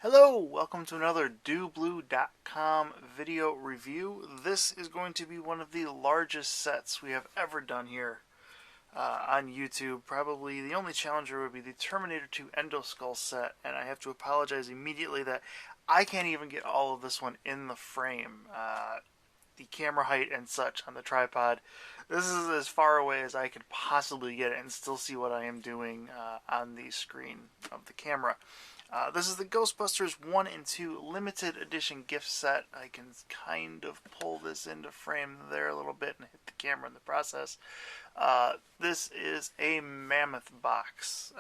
Hello, welcome to another DoBlue.com video review. This is going to be one of the largest sets we have ever done here on YouTube. Probably the only challenger would be the Terminator 2 Endoskull set, and I have to apologize immediately that I can't even get all of this one in the frame. The camera height and such on the tripod. This is as far away as I could possibly get it and still see what I am doing on the screen of the camera. This is the Ghostbusters 1 and 2 Limited Edition gift set. I can kind of pull this into frame there a little bit and hit the camera in the process. This is a mammoth box.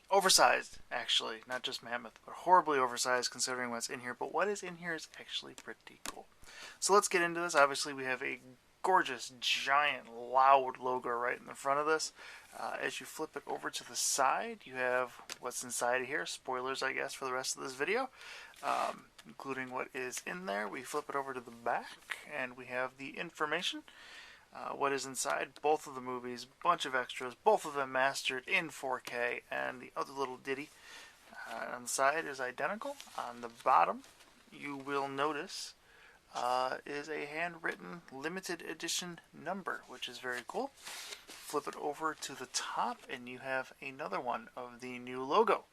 Oversized, actually. Not just mammoth, but horribly oversized considering what's in here. But what is in here is actually pretty cool. So let's get into this. Obviously, we have a gorgeous, giant, loud logo right in the front of this. As you flip it over to the side, you have what's inside of here. Spoilers, I guess, for the rest of this video, including what is in there. We flip it over to the back, and we have the information. What is inside both of the movies, bunch of extras, both of them mastered in 4K, and the other little ditty on the side is identical. On the bottom, you will notice is a handwritten limited edition number, which is very cool. Flip it over to the top, and you have another one of the new logo.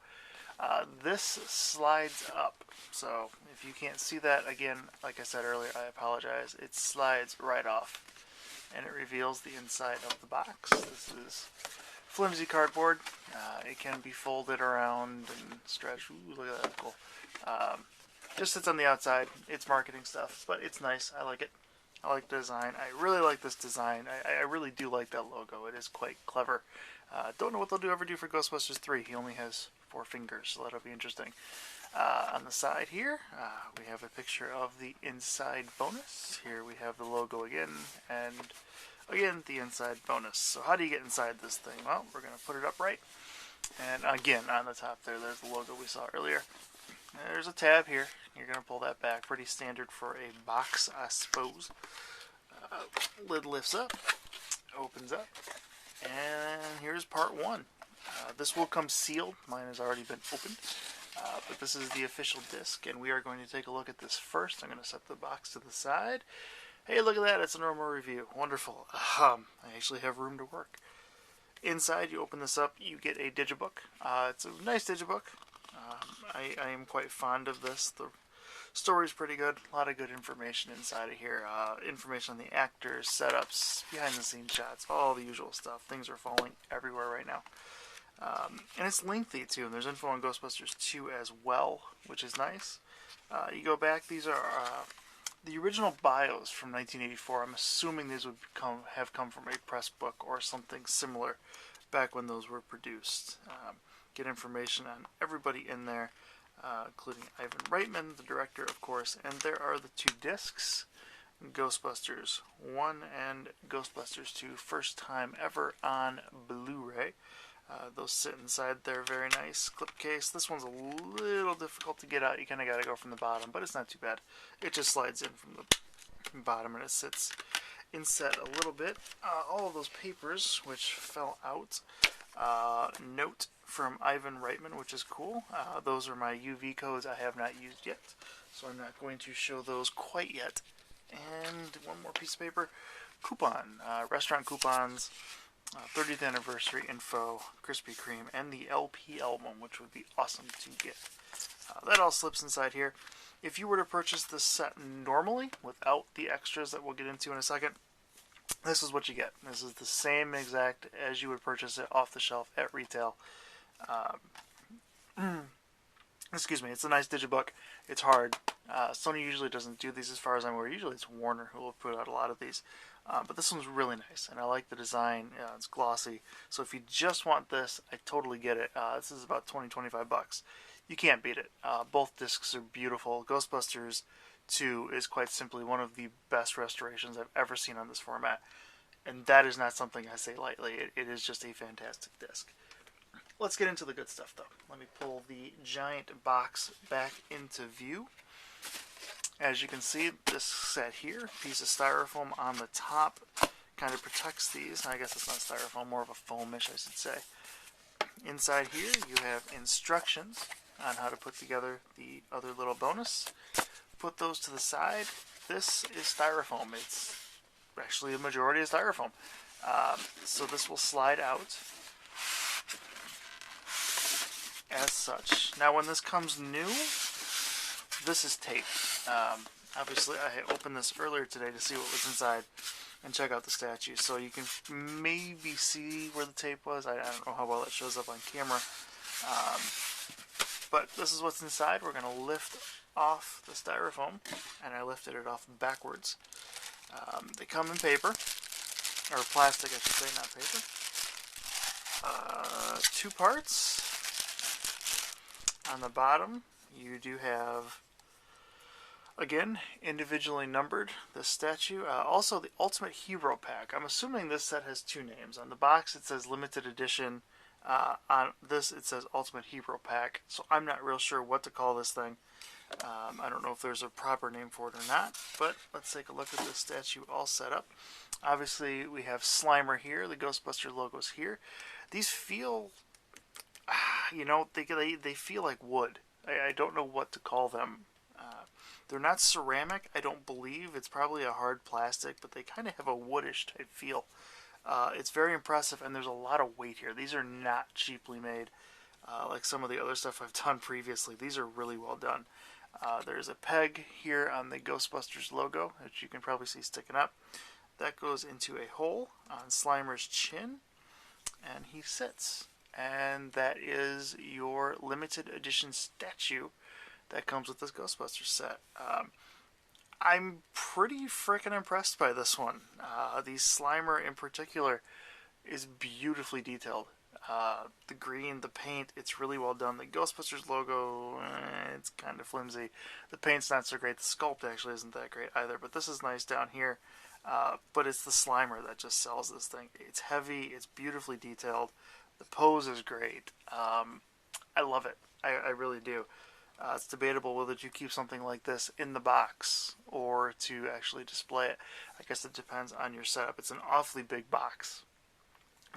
This slides up, so if you can't see that, again, like I said earlier, I apologize. It slides right off, and it reveals the inside of the box. This is flimsy cardboard. It can be folded around and stretched. Ooh, look at that, cool. Just sits on the outside. It's marketing stuff, but it's nice. I like it. I like the design. I really like this design. I really do like that logo. It is quite clever. Don't know what they'll ever do for Ghostbusters 3. He only has 4 fingers, so that'll be interesting. On the side here, we have a picture of the inside bonus. Here we have the logo again, and again, the inside bonus. So how do you get inside this thing? Well, we're going to put it upright. And again, on the top there's the logo we saw earlier. There's a tab here. You're going to pull that back. Pretty standard for a box, I suppose. Lid lifts up, opens up, and here's part 1. This will come sealed. Mine has already been opened. But this is the official disc, and we are going to take a look at this first. I'm going to set the box to the side. Hey, look at that. It's a normal review. Wonderful. I actually have room to work. Inside, you open this up, you get a digibook. It's a nice digibook. I am quite fond of this. The story's pretty good. A lot of good information inside of here. Information on the actors, setups, behind-the-scenes shots, all the usual stuff. Things are falling everywhere right now. And it's lengthy, too. And there's info on Ghostbusters 2 as well, which is nice. You go back. These are the original bios from 1984. I'm assuming these would have come from a press book or something similar back when those were produced. Get information on everybody in there, including Ivan Reitman, the director, of course. And there are the 2 discs, Ghostbusters 1 and Ghostbusters 2, first time ever on Blu-ray. Those sit inside there, very nice. Clip case. This one's a little difficult to get out. You kind of got to go from the bottom, but it's not too bad. It just slides in from the bottom, and it sits inset a little bit. All of those papers, which fell out. Note from Ivan Reitman, which is cool. Those are my UV codes I have not used yet, so I'm not going to show those quite yet. And one more piece of paper. Coupon. Restaurant coupons. 30th anniversary info, Krispy Kreme, and the LP album, which would be awesome to get. That all slips inside here. If you were to purchase this set normally, without the extras that we'll get into in a second, this is what you get. This is the same exact as you would purchase it off the shelf at retail. Excuse me, it's a nice digibook. It's hard. Sony usually doesn't do these as far as I'm aware. Usually it's Warner who will put out a lot of these. But this one's really nice, and I like the design. It's glossy. So if you just want this, I totally get it. This is about $20-25. You can't beat it. Both discs are beautiful. Ghostbusters 2 is quite simply one of the best restorations I've ever seen on this format. And that is not something I say lightly. It is just a fantastic disc. Let's get into the good stuff, though. Let me pull the giant box back into view. As you can see, this set here, piece of styrofoam on the top, kind of protects these. I guess it's not styrofoam, more of a foamish, I should say. Inside here, you have instructions on how to put together the other little bonus. Put those to the side. This is styrofoam. It's actually a majority of styrofoam. So this will slide out as such. Now when this comes new, this is tape. Obviously I opened this earlier today to see what was inside and check out the statue. So you can maybe see where the tape was. I don't know how well it shows up on camera. But this is what's inside. We're going to lift off the styrofoam, and I lifted it off backwards. They come in paper, or plastic I should say, not paper. 2 parts. On the bottom you do have, again, individually numbered, this statue. Also the Ultimate Hero Pack. I'm assuming this set has 2 names. On the box it says Limited Edition. On this it says Ultimate Hero Pack. So I'm not real sure what to call this thing. I don't know if there's a proper name for it or not. But let's take a look at this statue all set up. Obviously we have Slimer here. The Ghostbuster logo's here. These feel, you know, they feel like wood. I don't know what to call them. They're not ceramic, I don't believe. It's probably a hard plastic, but they kind of have a woodish type feel. It's very impressive, and there's a lot of weight here. These are not cheaply made, like some of the other stuff I've done previously. These are really well done. There's a peg here on the Ghostbusters logo, which you can probably see sticking up. That goes into a hole on Slimer's chin, and he sits. And that is your limited edition statue that comes with this Ghostbusters set. I'm pretty freaking impressed by this one. The Slimer in particular is beautifully detailed. The green, the paint, it's really well done. The Ghostbusters logo, it's kind of flimsy. The paint's not so great. The sculpt actually isn't that great either, but this is nice down here. But it's the Slimer that just sells this thing. It's heavy, it's beautifully detailed. The pose is great. I love it. I really do. It's debatable whether to keep something like this in the box or to actually display it. I guess it depends on your setup. It's an awfully big box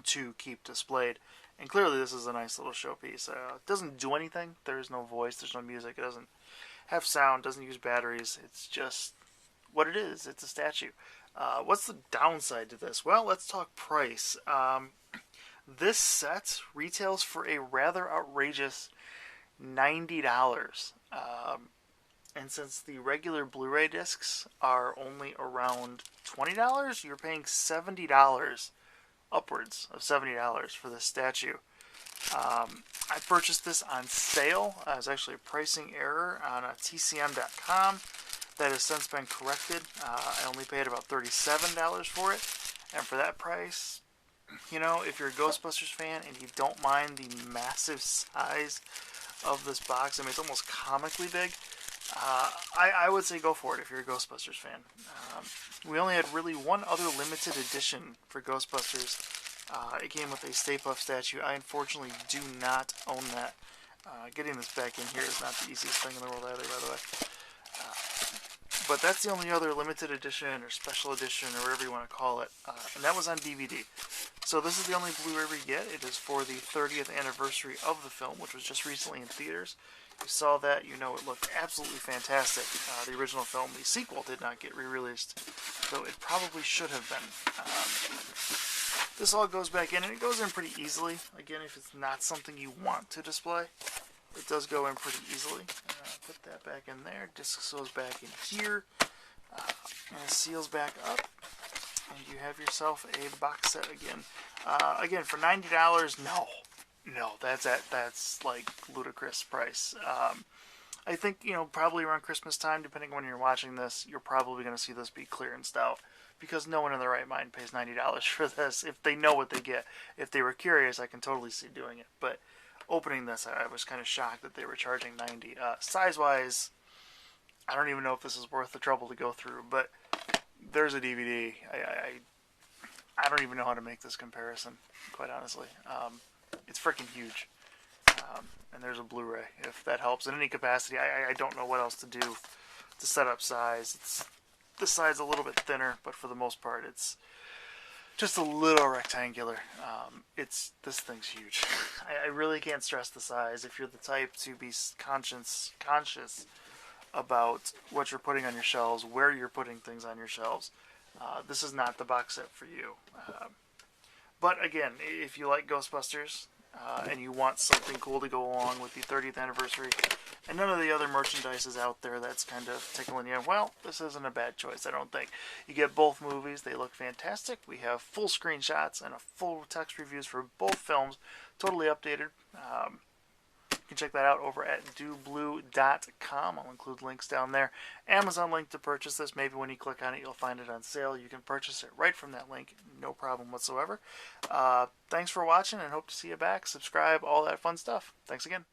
to keep displayed. And clearly this is a nice little showpiece. It doesn't do anything. There's no voice. There's no music. It doesn't have sound. Doesn't use batteries. It's just what it is. It's a statue. What's the downside to this? Well, let's talk price. This set retails for a rather outrageous $90. And since the regular Blu-ray discs are only around $20, you're paying $70, upwards of $70 for this statue. I purchased this on sale. It was actually a pricing error on TCM.com. That has since been corrected. I only paid about $37 for it. And for that price, you know, if you're a Ghostbusters fan and you don't mind the massive size of this box, I mean, it's almost comically big, I would say go for it if you're a Ghostbusters fan. We only had really one other limited edition for Ghostbusters. It came with a Stay Puft statue. I unfortunately do not own that. Getting this back in here is not the easiest thing in the world either, by the way. But that's the only other limited edition or special edition or whatever you want to call it. And that was on DVD. So this is the only Blu-ray we get. It is for the 30th anniversary of the film, which was just recently in theaters. You saw that, you know it looked absolutely fantastic. The original film, the sequel, did not get re-released, though it probably should have been. This all goes back in, and it goes in pretty easily. Again, if it's not something you want to display, it does go in pretty easily. Put that back in there. Disc goes back in here, and it seals back up, and you have yourself a box set again. Again, for $90, no, that's like ludicrous price. I think, you know, probably around Christmas time, depending on when you're watching this, you're probably going to see this be clearanced out, because no one in their right mind pays $90 for this if they know what they get. If they were curious, I can totally see doing it, but opening this, I was kind of shocked that they were charging $90. Size-wise, I don't even know if this is worth the trouble to go through, but there's a DVD. I don't even know how to make this comparison, quite honestly. It's freaking huge. And there's a Blu-ray, if that helps in any capacity. I don't know what else to do to set up size. This side's a little bit thinner, but for the most part, it's just a little rectangular. This thing's huge. I really can't stress the size. If you're the type to be conscious about what you're putting on your shelves, where you're putting things on your shelves, this is not the box set for you. But again, if you like Ghostbusters and you want something cool to go along with the 30th anniversary, and none of the other merchandise is out there that's kind of tickling you, well, this isn't a bad choice, I don't think. You get both movies. They look fantastic. We have full screenshots and a full text reviews for both films, totally updated. You can check that out over at doblue.com. I'll include links down there. Amazon link to purchase this. Maybe when you click on it, you'll find it on sale. You can purchase it right from that link. No problem whatsoever. Thanks for watching, and hope to see you back. Subscribe, all that fun stuff. Thanks again.